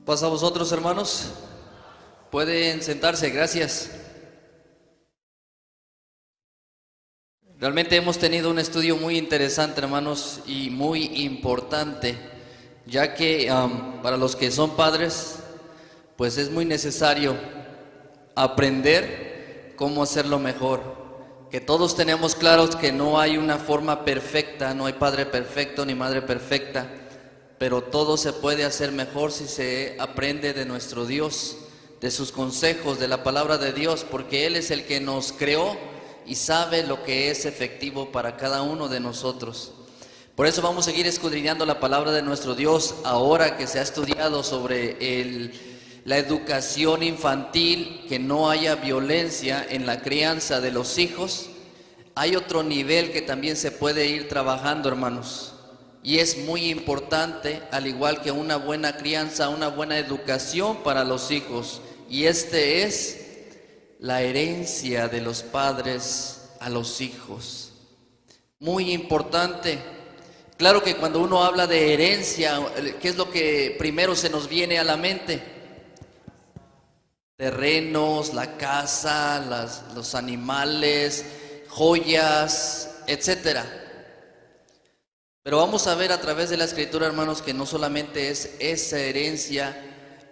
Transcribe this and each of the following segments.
Paz a vosotros, hermanos. Pueden sentarse, gracias. Realmente hemos tenido un estudio muy interesante, hermanos, y muy importante, ya que para los que son padres, pues es muy necesario aprender cómo hacerlo mejor. Que todos tenemos claros que no hay una forma perfecta, no hay padre perfecto ni madre perfecta, pero todo se puede hacer mejor si se aprende de nuestro Dios, de sus consejos, de la palabra de Dios, porque Él es el que nos creó y sabe lo que es efectivo para cada uno de nosotros. Por eso vamos a seguir escudriñando la palabra de nuestro Dios ahora que se ha estudiado sobre la educación infantil, que no haya violencia en la crianza de los hijos. Hay otro nivel que también se puede ir trabajando, hermanos, y es muy importante, al igual que una buena crianza, una buena educación para los hijos, y este es la herencia de los padres a los hijos. Muy importante. Claro que cuando uno habla de herencia, ¿qué es lo que primero se nos viene a la mente? Terrenos, la casa, los animales, joyas, etcétera. Pero vamos a ver a través de la Escritura, hermanos, que no solamente es esa herencia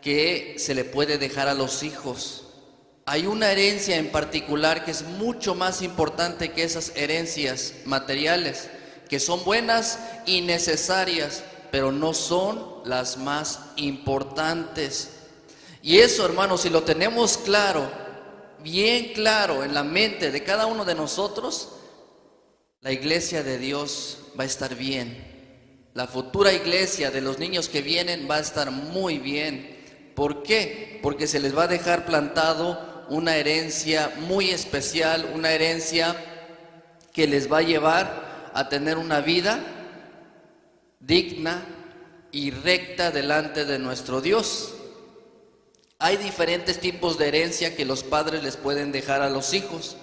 que se le puede dejar a los hijos. Hay una herencia en particular que es mucho más importante que esas herencias materiales, que son buenas y necesarias, pero no son las más importantes. Y eso, hermanos, si lo tenemos claro, bien claro en la mente de cada uno de nosotros, la iglesia de Dios va a estar bien. La futura iglesia de los niños que vienen va a estar muy bien. ¿Por qué? Porque se les va a dejar plantado una herencia muy especial, una herencia que les va a llevar a tener una vida digna y recta delante de nuestro Dios. Hay diferentes tipos de herencia que los padres les pueden dejar a los hijos.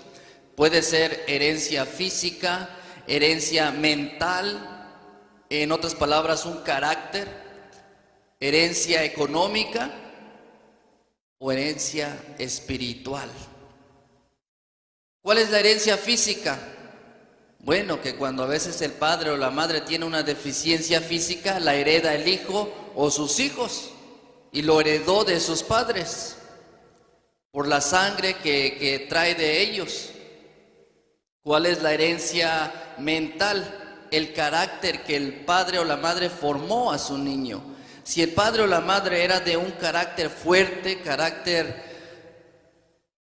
Puede ser herencia física, herencia mental, en otras palabras, un carácter, herencia económica o herencia espiritual. ¿Cuál es la herencia física? Bueno, que cuando a veces el padre o la madre tiene una deficiencia física, la hereda el hijo o sus hijos, y lo heredó de sus padres por la sangre que trae de ellos. ¿Cuál es la herencia mental? El carácter que el padre o la madre formó a su niño. Si el padre o la madre era de un carácter fuerte, carácter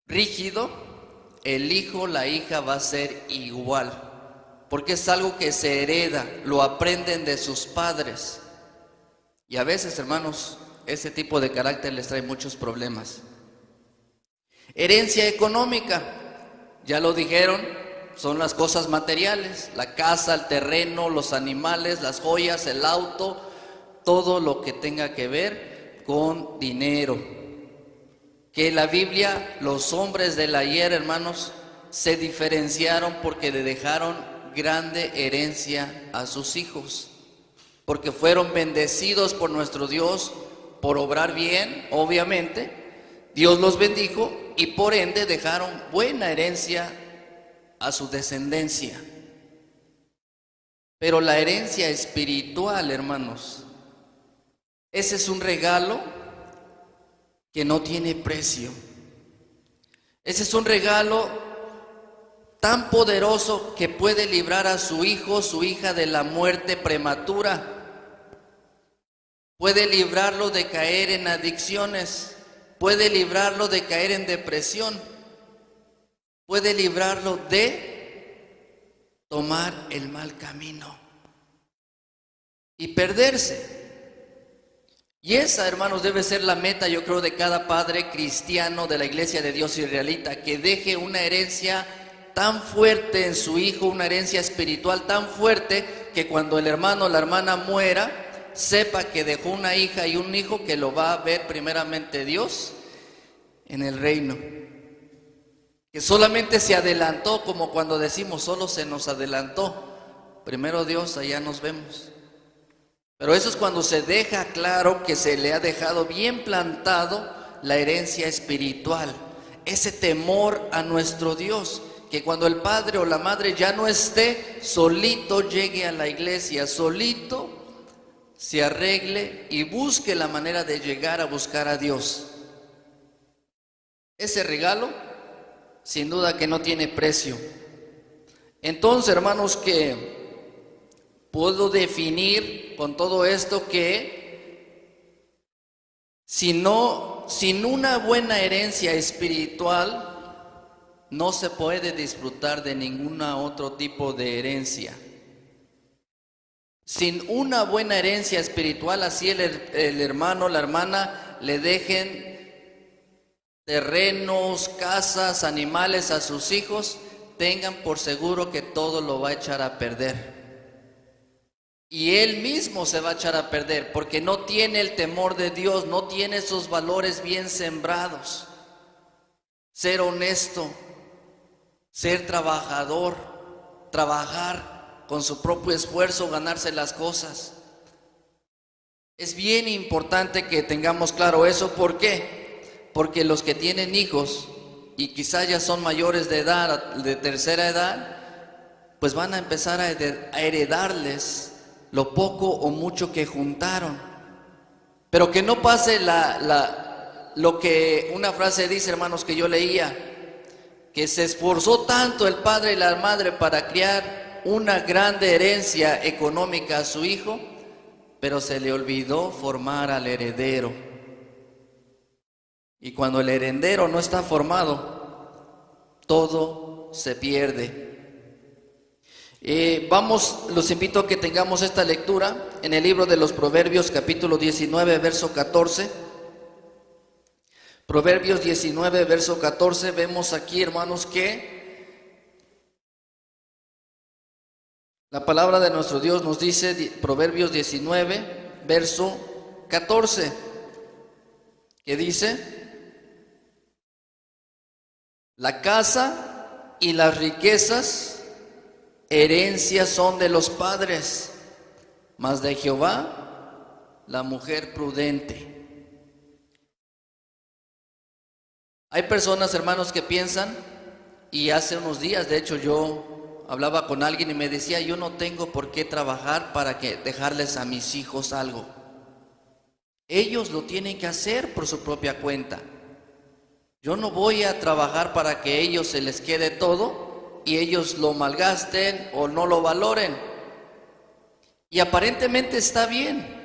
rígido, el hijo o la hija va a ser igual, porque es algo que se hereda, lo aprenden de sus padres. Y a veces, hermanos, ese tipo de carácter les trae muchos problemas. Herencia económica, ya lo dijeron, son las cosas materiales, la casa, el terreno, los animales, las joyas, el auto, todo lo que tenga que ver con dinero. Que la Biblia, los hombres del ayer, hermanos, se diferenciaron porque le dejaron grande herencia a sus hijos, porque fueron bendecidos por nuestro Dios por obrar bien, obviamente. Dios los bendijo y por ende dejaron buena herencia a su descendencia. Pero la herencia espiritual, hermanos, ese es un regalo que no tiene precio. Ese es un regalo tan poderoso que puede librar a su hijo, su hija de la muerte prematura. Puede librarlo de caer en adicciones, puede librarlo de caer en depresión, puede librarlo de tomar el mal camino y perderse. Y esa, hermanos, debe ser la meta, yo creo, de cada padre cristiano de la iglesia de Dios israelita, que deje una herencia tan fuerte en su hijo, una herencia espiritual tan fuerte, que cuando el hermano o la hermana muera, sepa que dejó una hija y un hijo que lo va a ver primeramente Dios en el reino. Que solamente se adelantó, como cuando decimos solo se nos adelantó. Primero Dios, allá nos vemos. Pero eso es cuando se deja claro que se le ha dejado bien plantado la herencia espiritual, ese temor a nuestro Dios, que cuando el padre o la madre ya no esté, solito llegue a la iglesia, solito se arregle y busque la manera de llegar a buscar a Dios. Ese regalo, sin duda que no tiene precio. Entonces, hermanos, que puedo definir con todo esto que sin una buena herencia espiritual no se puede disfrutar de ningún otro tipo de herencia. Sin una buena herencia espiritual, así el hermano, la hermana le dejen terrenos, casas, animales a sus hijos, tengan por seguro que todo lo va a echar a perder. Y él mismo se va a echar a perder porque no tiene el temor de Dios, no tiene esos valores bien sembrados. Ser honesto, ser trabajador, trabajar con su propio esfuerzo, ganarse las cosas. Es bien importante que tengamos claro eso. ¿Por qué? Porque los que tienen hijos y quizás ya son mayores de edad, de tercera edad, pues van a empezar a heredarles lo poco o mucho que juntaron. Pero que no pase lo que una frase dice, hermanos, que yo leía, que se esforzó tanto el padre y la madre para criar una grande herencia económica a su hijo, pero se le olvidó formar al heredero. Y cuando el heredero no está formado, todo se pierde. Los invito a que tengamos esta lectura en el libro de los Proverbios, capítulo 19, verso 14. Proverbios 19, verso 14, vemos aquí, hermanos, que la palabra de nuestro Dios nos dice, Proverbios 19, verso 14, que dice: la casa y las riquezas herencias son de los padres, mas de Jehová la mujer prudente. Hay personas, hermanos, que piensan, y hace unos días, de hecho, yo hablaba con alguien y me decía: yo no tengo por qué trabajar para dejarles a mis hijos algo. Ellos lo tienen que hacer por su propia cuenta. Yo no voy a trabajar para que ellos se les quede todo y ellos lo malgasten o no lo valoren. Y aparentemente está bien.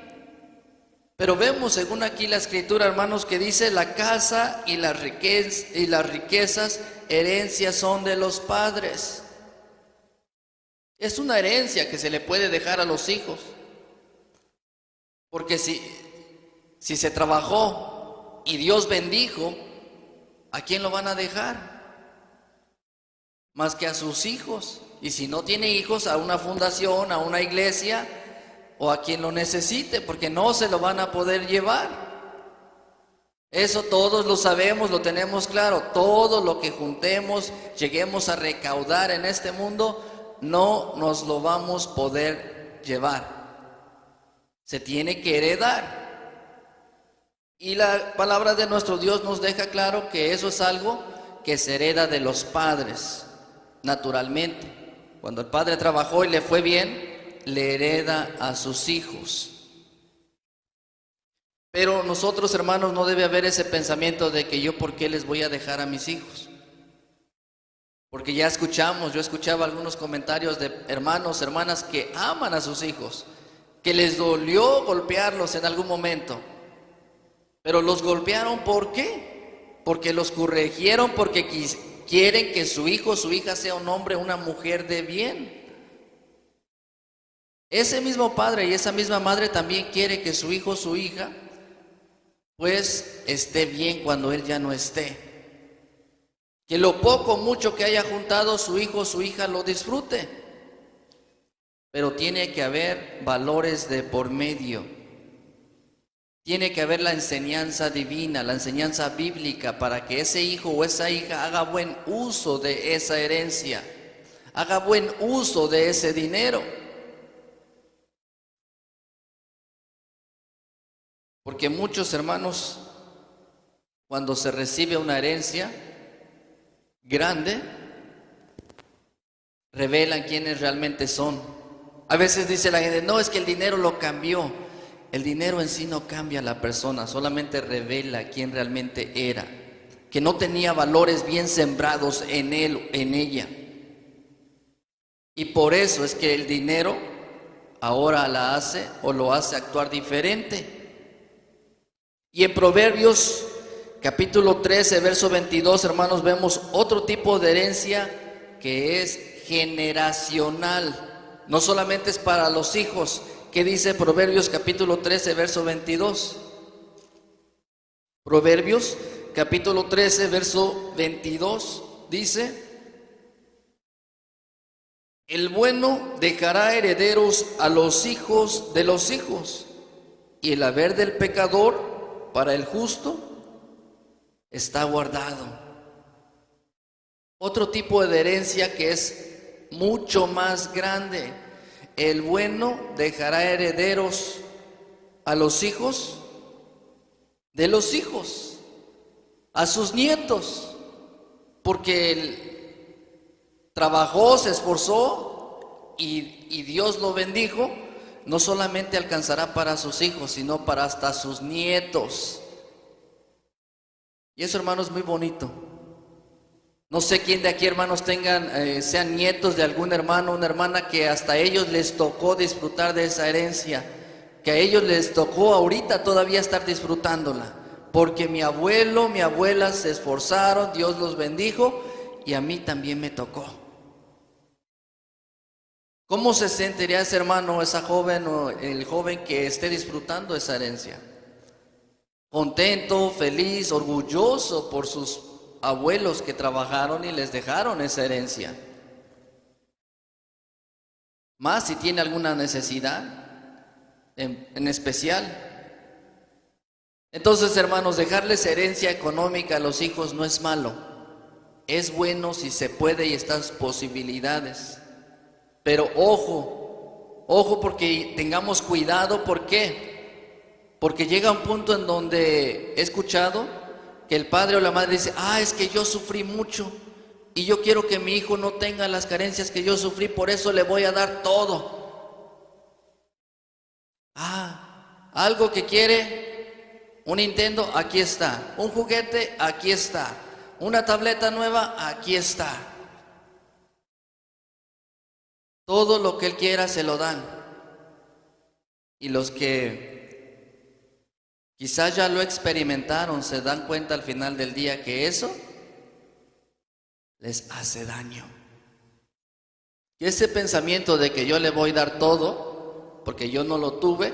Pero vemos según aquí la escritura, hermanos, que dice: la casa y las riquezas herencias son de los padres. Es una herencia que se le puede dejar a los hijos. Porque si se trabajó y Dios bendijo, ¿a quién lo van a dejar? Más que a sus hijos. Y si no tiene hijos, a una fundación, a una iglesia o a quien lo necesite, porque no se lo van a poder llevar. Eso todos lo sabemos, lo tenemos claro. Todo lo que juntemos, lleguemos a recaudar en este mundo, no nos lo vamos a poder llevar. Se tiene que heredar. Y la palabra de nuestro Dios nos deja claro que eso es algo que se hereda de los padres, naturalmente. Cuando el padre trabajó y le fue bien, le hereda a sus hijos. Pero nosotros, hermanos, no debe haber ese pensamiento de que yo por qué les voy a dejar a mis hijos. Porque ya yo escuchaba algunos comentarios de hermanos, hermanas que aman a sus hijos, que les dolió golpearlos en algún momento. Pero los golpearon, ¿por qué? Porque los corrigieron, porque quieren que su hijo o su hija sea un hombre o una mujer de bien. Ese mismo padre y esa misma madre también quiere que su hijo o su hija pues esté bien cuando él ya no esté. Que lo poco o mucho que haya juntado su hijo o su hija lo disfrute. Pero tiene que haber valores de por medio. Tiene que haber la enseñanza divina, la enseñanza bíblica, para que ese hijo o esa hija haga buen uso de esa herencia, haga buen uso de ese dinero. Porque muchos hermanos, cuando se recibe una herencia grande, revelan quiénes realmente son. A veces dice la gente, no, es que el dinero lo cambió. El dinero en sí no cambia a la persona, solamente revela quién realmente era, que no tenía valores bien sembrados en él, en ella. Y por eso es que el dinero ahora la hace o lo hace actuar diferente. Y en Proverbios capítulo 13, verso 22, hermanos, vemos otro tipo de herencia que es generacional. No solamente es para los hijos. ¿Qué dice Proverbios capítulo 13, verso 22? Proverbios capítulo 13, verso 22 dice: el bueno dejará herederos a los hijos de los hijos, y el haber del pecador para el justo está guardado. Otro tipo de herencia que es mucho más grande. El bueno dejará herederos a los hijos de los hijos, a sus nietos, porque él trabajó, se esforzó y Dios lo bendijo. No solamente alcanzará para sus hijos, sino para hasta sus nietos. Y eso, hermanos, es muy bonito. No sé quién de aquí, hermanos, sean nietos de algún hermano o una hermana que hasta a ellos les tocó disfrutar de esa herencia, que a ellos les tocó ahorita todavía estar disfrutándola, porque mi abuelo, mi abuela se esforzaron, Dios los bendijo y a mí también me tocó. ¿Cómo se sentiría ese hermano, esa joven o el joven que esté disfrutando esa herencia? Contento, feliz, orgulloso por sus abuelos que trabajaron y les dejaron esa herencia. Más si tiene alguna necesidad en especial. Entonces, hermanos, dejarles herencia económica a los hijos no es malo. Es bueno si se puede y estas posibilidades. Pero ojo porque tengamos cuidado. ¿Por qué? Porque llega un punto en donde he escuchado que el padre o la madre dice: es que yo sufrí mucho y yo quiero que mi hijo no tenga las carencias que yo sufrí, por eso le voy a dar todo. Algo que quiere, un Nintendo, aquí está. Un juguete, aquí está. Una tableta nueva, aquí está. Todo lo que él quiera se lo dan. Y los que quizás ya lo experimentaron se dan cuenta al final del día que eso les hace daño. Y ese pensamiento de que yo le voy a dar todo porque yo no lo tuve,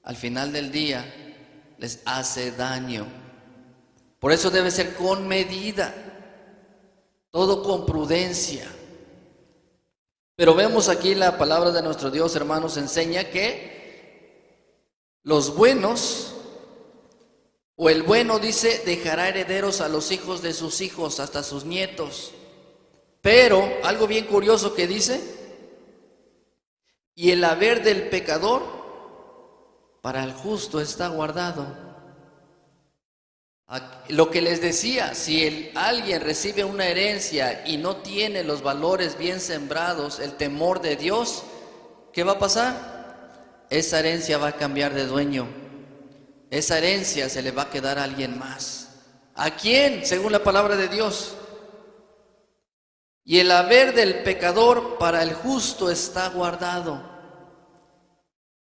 al final del día les hace daño. Por eso debe ser con medida, todo con prudencia. Pero vemos aquí la palabra de nuestro Dios, hermanos, enseña que los buenos, o el bueno dice, dejará herederos a los hijos de sus hijos, hasta sus nietos. Pero algo bien curioso que dice: y el haber del pecador para el justo está guardado. Lo que les decía, si alguien recibe una herencia y no tiene los valores bien sembrados, el temor de Dios, ¿qué va a pasar? Esa herencia va a cambiar de dueño. Esa herencia se le va a quedar a alguien más. ¿A quién? Según la palabra de Dios. Y el haber del pecador para el justo está guardado.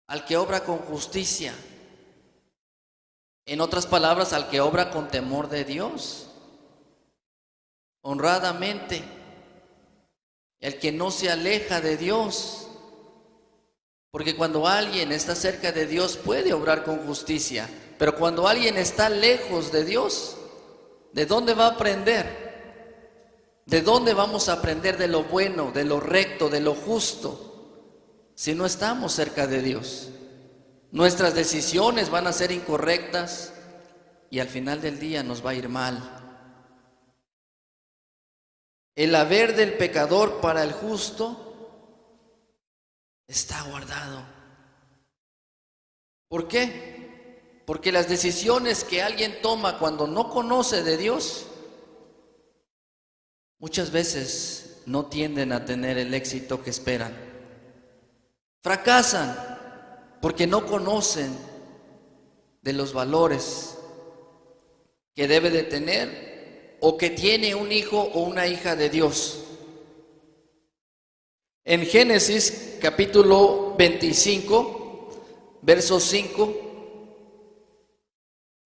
Al que obra con justicia. En otras palabras, al que obra con temor de Dios, honradamente, el que no se aleja de Dios. Porque cuando alguien está cerca de Dios puede obrar con justicia, pero cuando alguien está lejos de Dios, ¿de dónde va a aprender? ¿De dónde vamos a aprender de lo bueno, de lo recto, de lo justo, si no estamos cerca de Dios? Nuestras decisiones van a ser incorrectas y al final del día nos va a ir mal. El haber del pecador para el justo está guardado. ¿Por qué? Porque las decisiones que alguien toma cuando no conoce de Dios, muchas veces no tienden a tener el éxito que esperan. Fracasan porque no conocen de los valores que debe de tener o que tiene un hijo o una hija de Dios. En Génesis capítulo 25, verso 5,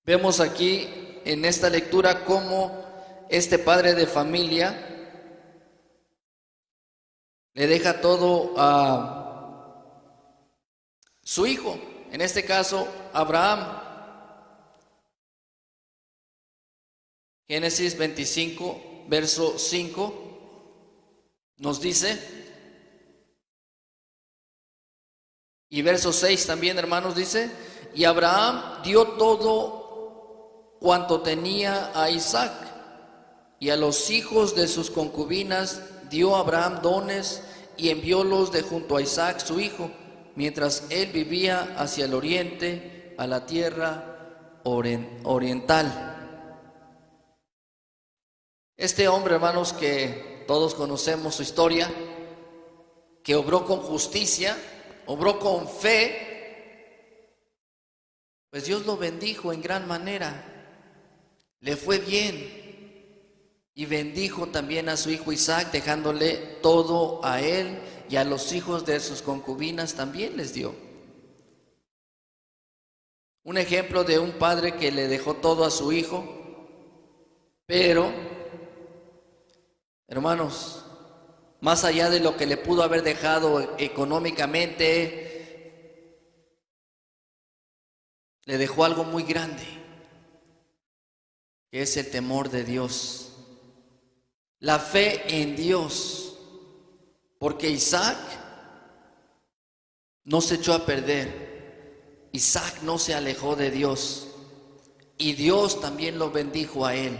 vemos aquí en esta lectura cómo este padre de familia le deja todo a su hijo, en este caso Abraham. Génesis 25, verso 5 nos dice, y verso 6 también, hermanos, dice, y Abraham dio todo cuanto tenía a Isaac, y a los hijos de sus concubinas dio Abraham dones y enviólos de junto a Isaac su hijo, mientras él vivía hacia el oriente, a la tierra oriental. Este hombre, hermanos, que todos conocemos su historia, que obró con justicia, obró con fe, pues Dios lo bendijo en gran manera, le fue bien. Y bendijo también a su hijo Isaac, dejándole todo a él, y a los hijos de sus concubinas también les dio. Un ejemplo de un padre que le dejó todo a su hijo, pero, hermanos, más allá de lo que le pudo haber dejado económicamente, le dejó algo muy grande, que es el temor de Dios. La fe en Dios, porque Isaac no se echó a perder, Isaac no se alejó de Dios, y Dios también lo bendijo a él.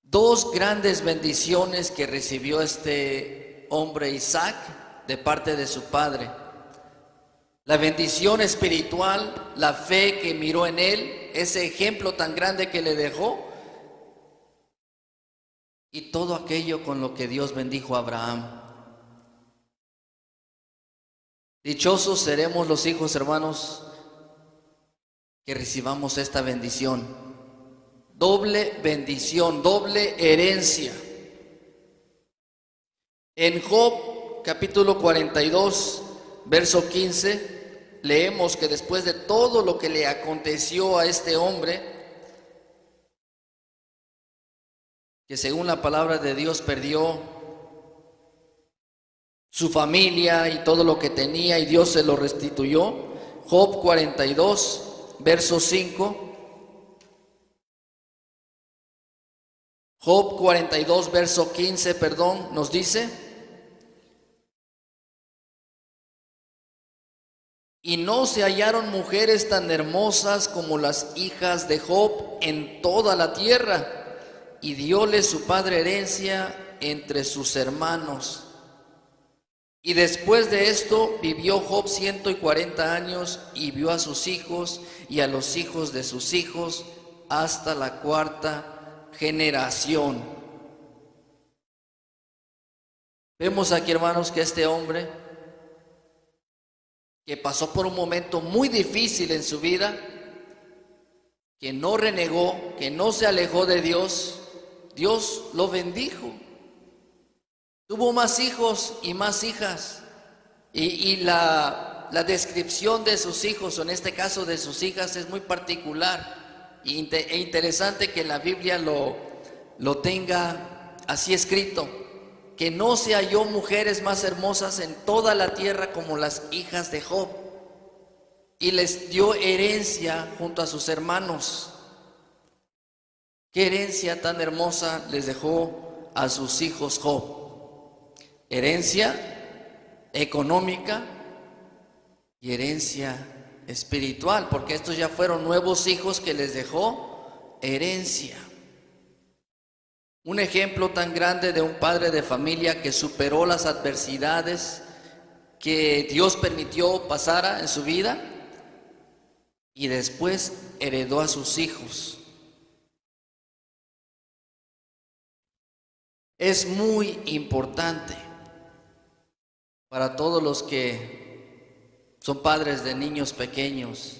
Dos grandes bendiciones que recibió este hombre Isaac de parte de su padre: la bendición espiritual, la fe que miró en él, ese ejemplo tan grande que le dejó, y todo aquello con lo que Dios bendijo a Abraham. Dichosos seremos los hijos, hermanos, que recibamos esta bendición. Doble bendición, doble herencia. En Job capítulo 42, verso 15, leemos que después de todo lo que le aconteció a este hombre, que según la palabra de Dios perdió su familia y todo lo que tenía, y Dios se lo restituyó. Job 42, verso 5. Job 42, verso 15, nos dice: y no se hallaron mujeres tan hermosas como las hijas de Job en toda la tierra, y diole su padre herencia entre sus hermanos. Y después de esto vivió Job 140 años, y vio a sus hijos y a los hijos de sus hijos hasta la cuarta generación. Vemos aquí, hermanos, que este hombre, que pasó por un momento muy difícil en su vida, que no renegó, que no se alejó de Dios, Dios lo bendijo. Tuvo más hijos y más hijas. Y la descripción de sus hijos, o en este caso de sus hijas, es muy particular e interesante que la Biblia lo tenga así escrito: que no se halló mujeres más hermosas en toda la tierra como las hijas de Job, y les dio herencia junto a sus hermanos. Qué herencia tan hermosa les dejó a sus hijos Job: herencia económica y herencia espiritual, porque estos ya fueron nuevos hijos que les dejó herencia. Un ejemplo tan grande de un padre de familia que superó las adversidades que Dios permitió pasara en su vida, y después heredó a sus hijos. Es muy importante para todos los que son padres de niños pequeños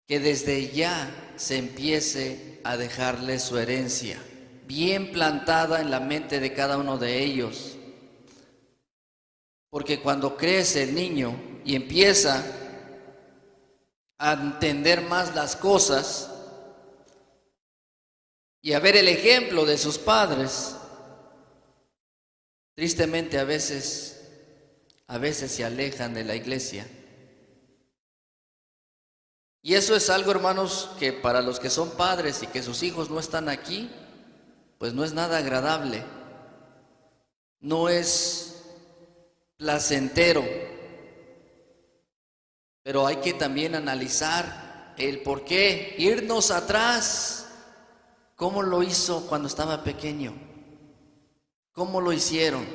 que desde ya se empiece a dejarles su herencia bien plantada en la mente de cada uno de ellos. Porque cuando crece el niño y empieza a entender más las cosas y a ver el ejemplo de sus padres, tristemente a veces se alejan de la iglesia. Y eso es algo, hermanos, que para los que son padres y que sus hijos no están aquí, pues no es nada agradable, no es placentero, pero hay que también analizar el por qué, irnos atrás, cómo lo hizo cuando estaba pequeño, cómo lo hicieron,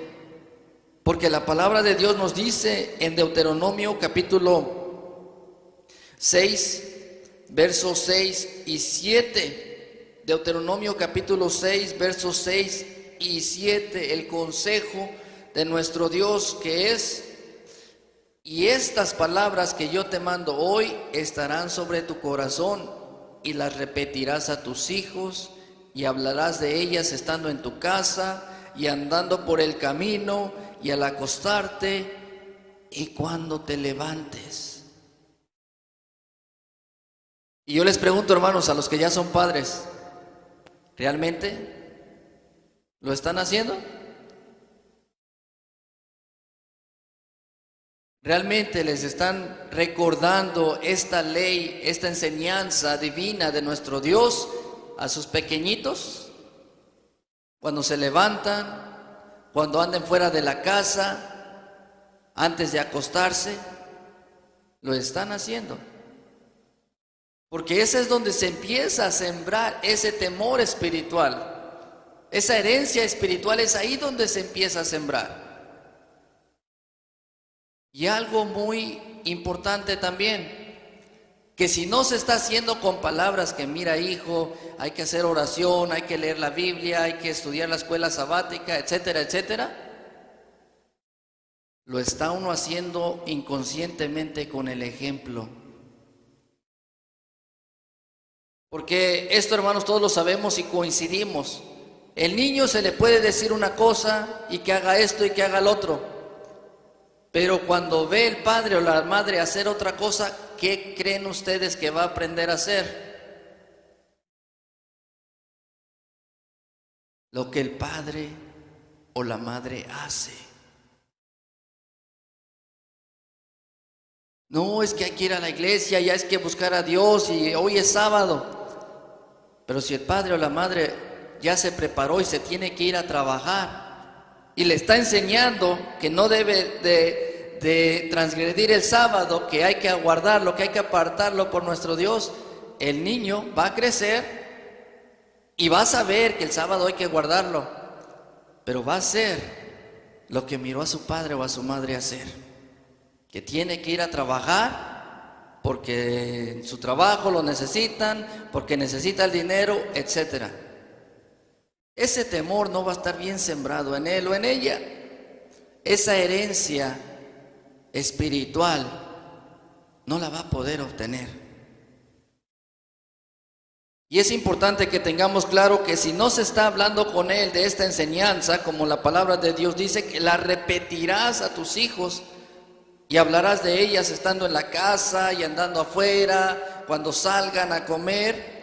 porque la palabra de Dios nos dice en Deuteronomio capítulo 6, versos 6 y 7, Deuteronomio capítulo 6, versos 6 y 7, el consejo de nuestro Dios que es: y estas palabras que yo te mando hoy estarán sobre tu corazón, y las repetirás a tus hijos, y hablarás de ellas estando en tu casa, y andando por el camino, y al acostarte, y cuando te levantes. Y yo les pregunto, hermanos, a los que ya son padres, ¿realmente lo están haciendo? ¿Realmente les están recordando esta ley, esta enseñanza divina de nuestro Dios a sus pequeñitos? Cuando se levantan, cuando anden fuera de la casa, antes de acostarse, lo están haciendo. Porque ese es donde se empieza a sembrar ese temor espiritual. Esa herencia espiritual es ahí donde se empieza a sembrar. Y algo muy importante también, que si no se está haciendo con palabras que mira hijo, hay que hacer oración, hay que leer la Biblia, hay que estudiar la escuela sabática, etcétera, etcétera, lo está uno haciendo inconscientemente con el ejemplo. Porque esto, hermanos, todos lo sabemos y coincidimos. El niño se le puede decir una cosa y que haga esto y que haga el otro. Pero cuando ve el padre o la madre hacer otra cosa, ¿qué creen ustedes que va a aprender a hacer? Lo que el padre o la madre hace. No, es que hay que ir a la iglesia, ya es que buscar a Dios y hoy es sábado. Pero si el padre o la madre ya se preparó y se tiene que ir a trabajar y le está enseñando que no debe de transgredir el sábado, que hay que aguardarlo, que hay que apartarlo por nuestro Dios, el niño va a crecer y va a saber que el sábado hay que guardarlo, pero va a hacer lo que miró a su padre o a su madre hacer, que tiene que ir a trabajar porque en su trabajo lo necesitan, porque necesita el dinero, etcétera. Ese temor no va a estar bien sembrado en él o en ella. Esa herencia espiritual no la va a poder obtener. Y es importante que tengamos claro que si no se está hablando con él de esta enseñanza, como la palabra de Dios dice, que la repetirás a tus hijos y hablarás de ellas estando en la casa y andando afuera, cuando salgan a comer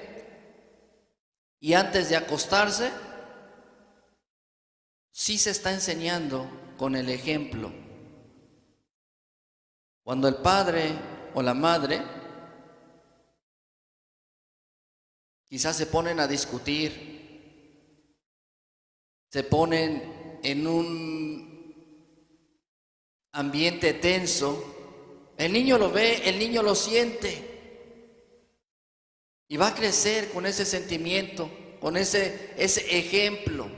y antes de acostarse, sí se está enseñando con el ejemplo. Cuando el padre o la madre quizás se ponen a discutir, se ponen en un ambiente tenso, el niño lo ve, el niño lo siente y va a crecer con ese sentimiento, con ese ejemplo.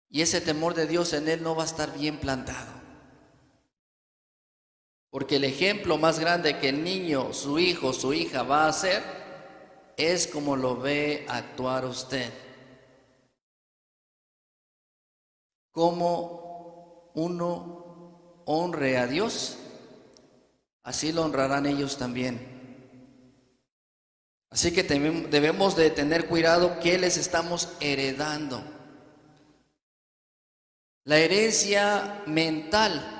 Y ese temor de Dios en él no va a estar bien plantado. Porque el ejemplo más grande que el niño, su hijo, su hija va a hacer es como lo ve actuar usted. Como uno honre a Dios, así lo honrarán ellos también. Así que debemos de tener cuidado qué les estamos heredando. La herencia mental.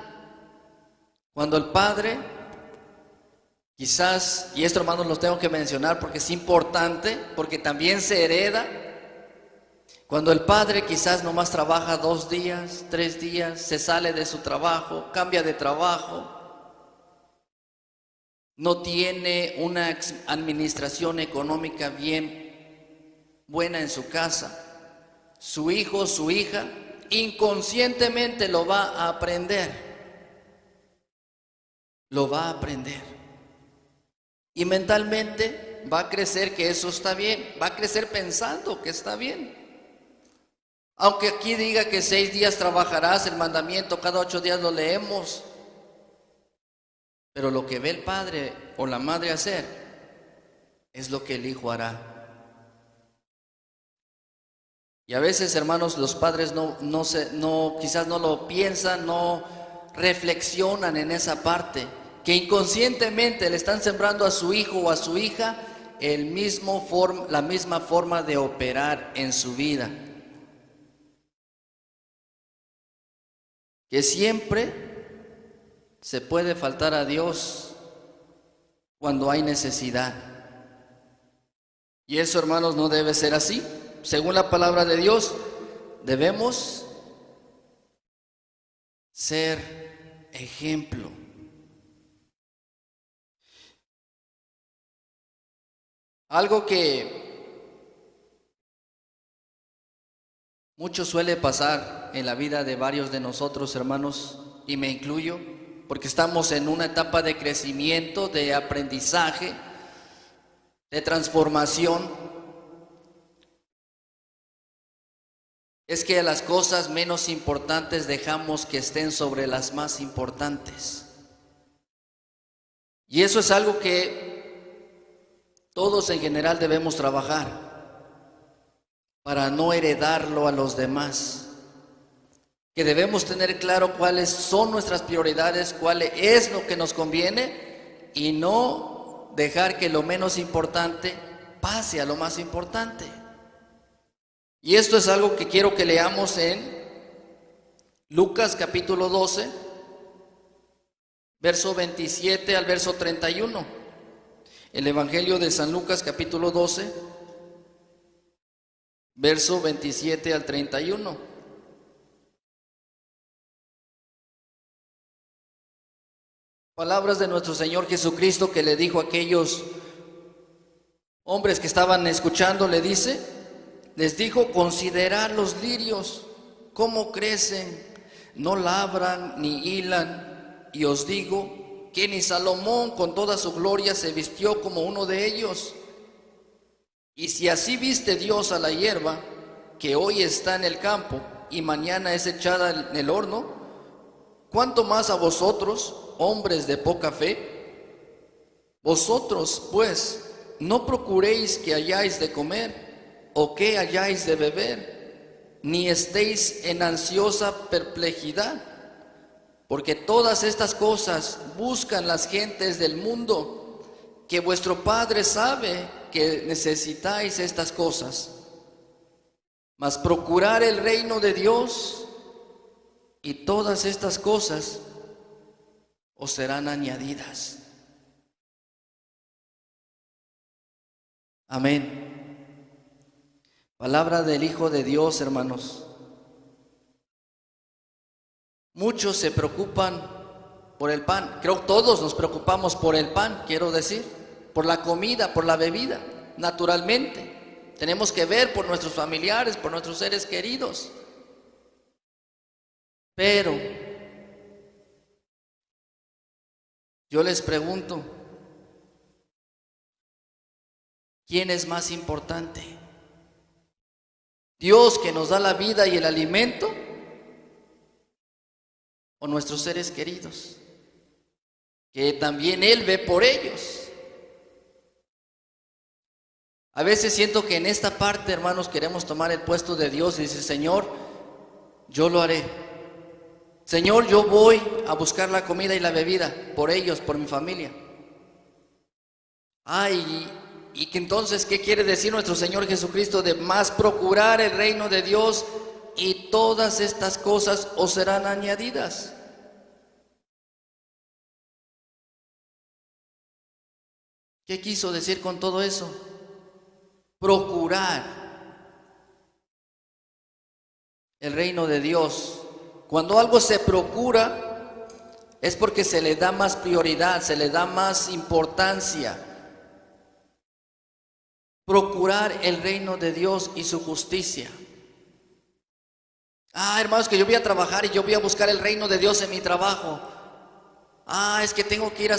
Cuando el padre, quizás, y esto hermanos los tengo que mencionar porque es importante, porque también se hereda. Cuando el padre quizás nomás trabaja 2 días, 3 días, se sale de su trabajo, cambia de trabajo, no tiene una administración económica bien buena en su casa, su hijo, su hija, inconscientemente lo va a aprender. Lo va a aprender. Y mentalmente va a crecer que eso está bien, va a crecer pensando que está bien. Aunque aquí diga que 6 días trabajarás, el mandamiento cada 8 días lo leemos. Pero lo que ve el padre o la madre hacer es lo que el hijo hará. Y a veces, hermanos, los padres quizás no lo piensan, no reflexionan en esa parte, que inconscientemente le están sembrando a su hijo o a su hija la misma forma de operar en su vida. Que siempre se puede faltar a Dios cuando hay necesidad. Y eso, hermanos, no debe ser así. Según la palabra de Dios, debemos ser ejemplo. Algo que mucho suele pasar en la vida de varios de nosotros, hermanos, y me incluyo, porque estamos en una etapa de crecimiento, de aprendizaje, de transformación, es que las cosas menos importantes dejamos que estén sobre las más importantes. Y eso es algo que todos en general debemos trabajar para no heredarlo a los demás. Que debemos tener claro cuáles son nuestras prioridades, cuál es lo que nos conviene y no dejar que lo menos importante pase a lo más importante. Y esto es algo que quiero que leamos en Lucas capítulo 12, verso 27 al verso 31. El Evangelio de San Lucas capítulo 12, verso 27 al 31. Palabras de nuestro Señor Jesucristo que le dijo a aquellos hombres que estaban escuchando, les dijo, considerad los lirios, cómo crecen, no labran ni hilan, y os digo que ni Salomón con toda su gloria se vistió como uno de ellos. Y si así viste Dios a la hierba, que hoy está en el campo y mañana es echada en el horno, ¿cuánto más a vosotros, hombres de poca fe? Vosotros, pues, no procuréis que hayáis de comer o que hayáis de beber, ni estéis en ansiosa perplejidad, porque todas estas cosas buscan las gentes del mundo, que vuestro Padre sabe que necesitáis estas cosas. Mas procurar el reino de Dios, y todas estas cosas os serán añadidas. Amén. Palabra del Hijo de Dios, hermanos. Muchos se preocupan por el pan. Creo que todos nos preocupamos por el pan, quiero decir, por la comida, por la bebida, naturalmente. Tenemos que ver por nuestros familiares, por nuestros seres queridos. Pero yo les pregunto, ¿quién es más importante? ¿Dios que nos da la vida y el alimento? ¿O nuestros seres queridos que también Él ve por ellos. A veces siento que en esta parte, hermanos, queremos tomar el puesto de Dios y decir, Señor, yo lo haré. Señor, yo voy a buscar la comida y la bebida por ellos, por mi familia. Y que entonces, ¿qué quiere decir nuestro Señor Jesucristo? De más procurar el reino de Dios y todas estas cosas os serán añadidas. ¿Qué quiso decir con todo eso? Procurar el reino de Dios. Cuando algo se procura, es porque se le da más prioridad, se le da más importancia. Procurar el reino de Dios y su justicia. Hermanos, que yo voy a trabajar y yo voy a buscar el reino de Dios en mi trabajo. Es que tengo que ir a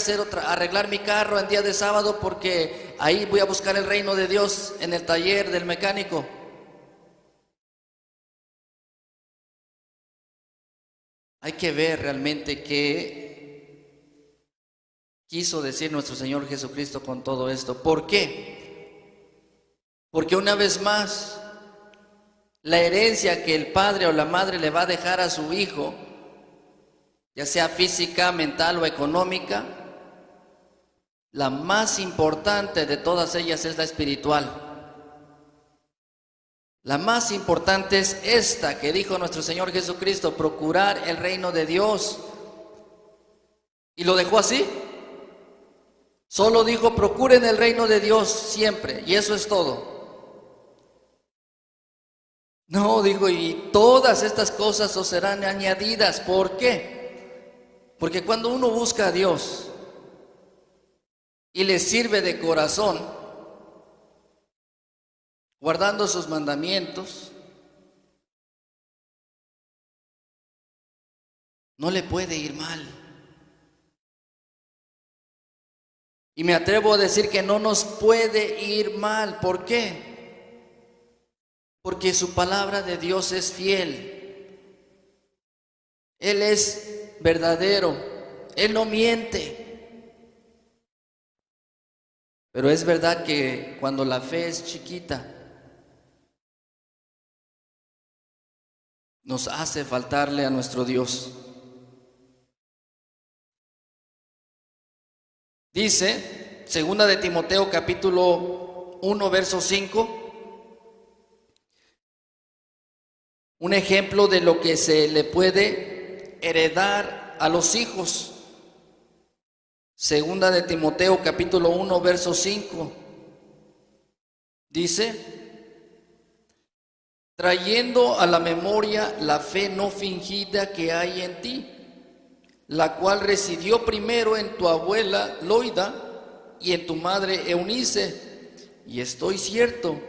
arreglar mi carro en día de sábado porque ahí voy a buscar el reino de Dios en el taller del mecánico. Hay que ver realmente qué quiso decir nuestro Señor Jesucristo con todo esto. ¿Por qué? Porque una vez más, la herencia que el padre o la madre le va a dejar a su hijo, ya sea física, mental o económica, la más importante de todas ellas es la espiritual. La más importante es esta que dijo nuestro Señor Jesucristo, procurar el reino de Dios. Y lo dejó así. Solo dijo, procuren el reino de Dios siempre, y eso es todo. No, digo, y todas estas cosas os serán añadidas. ¿Por qué? Porque cuando uno busca a Dios y le sirve de corazón, guardando sus mandamientos, no le puede ir mal. Y me atrevo a decir que no nos puede ir mal. ¿Por qué? Porque su palabra de Dios es fiel. Él es verdadero. Él no miente. Pero es verdad que cuando la fe es chiquita, nos hace faltarle a nuestro Dios. Dice, segunda de Timoteo capítulo 1, verso 5, un ejemplo de lo que se le puede heredar a los hijos. Segunda de Timoteo capítulo 1, verso 5, dice, trayendo a la memoria la fe no fingida que hay en ti, la cual residió primero en tu abuela Loida y en tu madre Eunice, y estoy cierto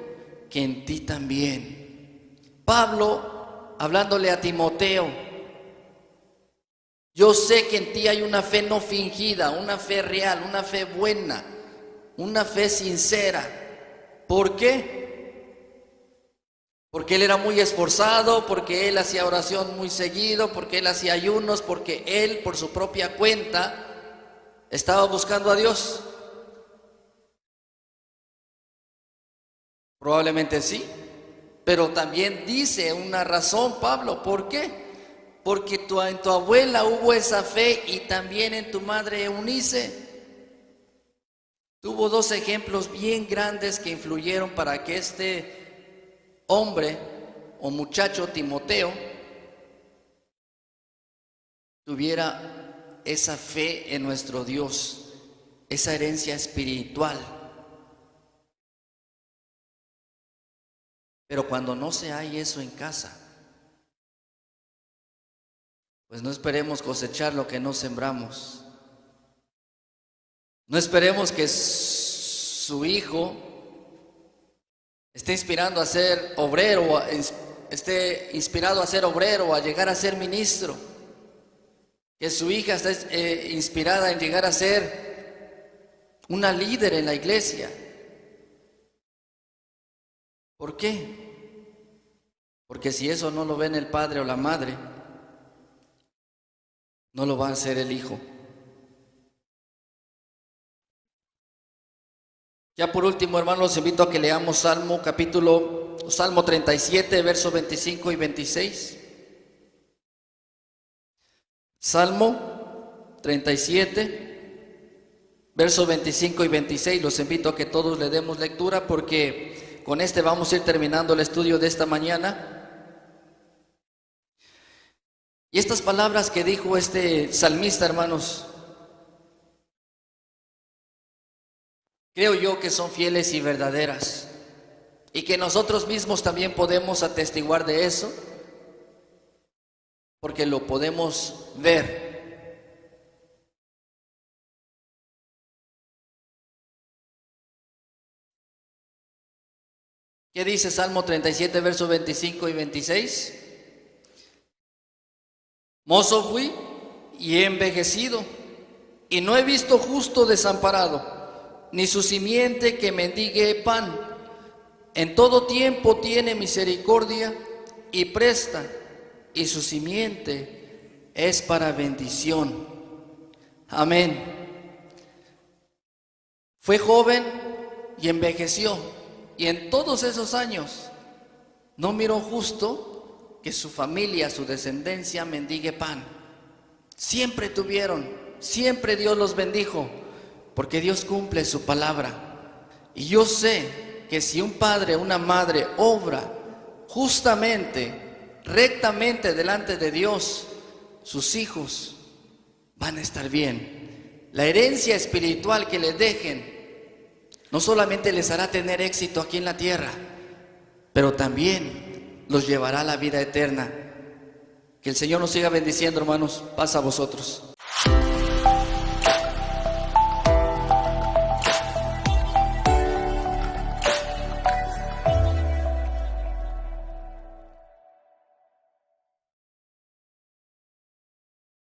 que en ti también. Pablo, hablándole a Timoteo, yo sé que en ti hay una fe no fingida, una fe real, una fe buena, una fe sincera. ¿Por qué? Porque él era muy esforzado, porque él hacía oración muy seguido, porque él hacía ayunos, porque él por su propia cuenta estaba buscando a Dios. Probablemente sí, pero también dice una razón Pablo. ¿Por qué? Porque en tu abuela hubo esa fe y también en tu madre Eunice. Tuvo dos ejemplos bien grandes que influyeron para que este hombre o muchacho Timoteo tuviera esa fe en nuestro Dios, esa herencia espiritual. Pero cuando no se hay eso en casa, pues no esperemos cosechar lo que no sembramos. No esperemos que su hijo esté inspirando a ser obrero, esté inspirado a ser obrero, a llegar a ser ministro. Que su hija esté inspirada en llegar a ser una líder en la iglesia. ¿Por qué? Porque si eso no lo ven el padre o la madre, no lo va a hacer el hijo. Ya por último, hermanos, los invito a que leamos Salmo 37, versos 25 y 26. Salmo 37, versos 25 y 26. Los invito a que todos le demos lectura porque con este vamos a ir terminando el estudio de esta mañana. Y estas palabras que dijo este salmista, hermanos, creo yo que son fieles y verdaderas, y que nosotros mismos también podemos atestiguar de eso, porque lo podemos ver. ¿Qué dice Salmo 37, versos 25 y 26? Mozo fui y he envejecido, y no he visto justo desamparado, ni su simiente que mendigue pan. En todo tiempo tiene misericordia y presta, y su simiente es para bendición. Amén. Fue joven y envejeció, y en todos esos años no miró justo que su familia, su descendencia mendigue pan. Siempre tuvieron, siempre Dios los bendijo, porque Dios cumple su palabra. Y yo sé que si un padre o una madre obra justamente, rectamente delante de Dios, sus hijos van a estar bien. La herencia espiritual que les dejen no solamente les hará tener éxito aquí en la tierra, pero también los llevará a la vida eterna. Que el Señor nos siga bendiciendo, hermanos. Paz a vosotros.